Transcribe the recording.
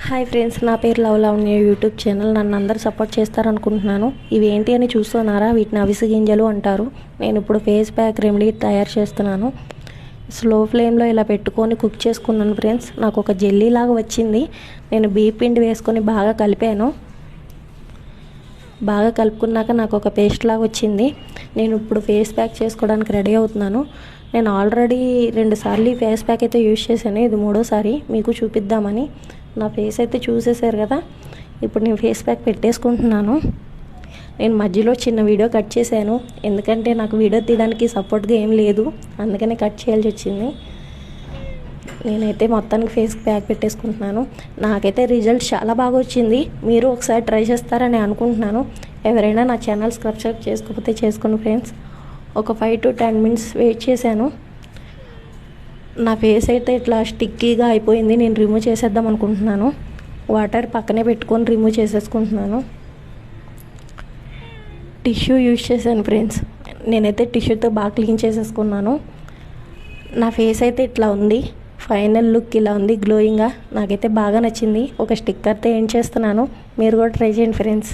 Hi friends, నా పేరు లవలావణ్య. YouTube channel నన్ను అందరూ సపోర్ట్ చేస్తారనుకుంటున్నాను. ఇవి ఏంటి అని చూస్తున్నారా? వీటిని అవిసె గింజలు అంటారు. నేను ఇప్పుడు ఫేస్ ప్యాక్ రెమెడీ తయారు చేస్తున్నాను. స్లో ఫ్లేమ్లో ఇలా పెట్టుకొని కుక్ చేసుకున్నాను ఫ్రెండ్స్. నాకు ఒక జెల్లీ లాగా వచ్చింది. నేను బియ్య పిండి వేసుకొని బాగా కలిపాను. బాగా కలుపుకున్నాక నాకు ఒక పేస్ట్ లాగా వచ్చింది. నేను ఇప్పుడు ఫేస్ ప్యాక్ చేసుకోవడానికి రెడీ అవుతున్నాను. నేను ఆల్రెడీ 2 సార్లు ఫేస్ ప్యాక్ అయితే యూజ్ చేశాను. ఇది 3వ సారి మీకు చూపిద్దామని. నా ఫేస్ అయితే చూసేశారు కదా. ఇప్పుడు నేను ఫేస్ ప్యాక్ పెట్టేసుకుంటున్నాను. నేను మధ్యలో చిన్న వీడియో కట్ చేశాను, ఎందుకంటే నాకు వీడియో తీయడానికి సపోర్ట్గా ఏం లేదు, అందుకనే కట్ చేయాల్సి వచ్చింది. నేనైతే మొత్తానికి ఫేస్ ప్యాక్ పెట్టేసుకుంటున్నాను. నాకైతే రిజల్ట్ చాలా బాగా వచ్చింది. మీరు ఒకసారి ట్రై చేస్తారని అనుకుంటున్నాను. ఎవరైనా నా ఛానల్ సబ్స్క్రైబ్ చేసుకోకపోతే చేసుకోండి ఫ్రెండ్స్. ఒక 5 to 10 minutes వెయిట్ చేశాను. నా ఫేస్ అయితే ఇట్లా స్టిక్కీగా అయిపోయింది. నేను రిమూవ్ చేసేద్దాం అనుకుంటున్నాను. వాటర్ పక్కనే పెట్టుకొని రిమూవ్ చేసేసుకుంటున్నాను. టిష్యూ యూజ్ చేశాను ఫ్రెండ్స్. నేనైతే టిష్యూతో బాగా క్లీన్ చేసేసుకున్నాను. నా ఫేస్ అయితే ఇట్లా ఉంది. ఫైనల్ లుక్ ఇలా ఉంది, గ్లోయింగ్గా. నాకైతే బాగా నచ్చింది. ఒక స్టిక్కర్తో ఏం చేస్తున్నాను, మీరు కూడా ట్రై చేయండి ఫ్రెండ్స్.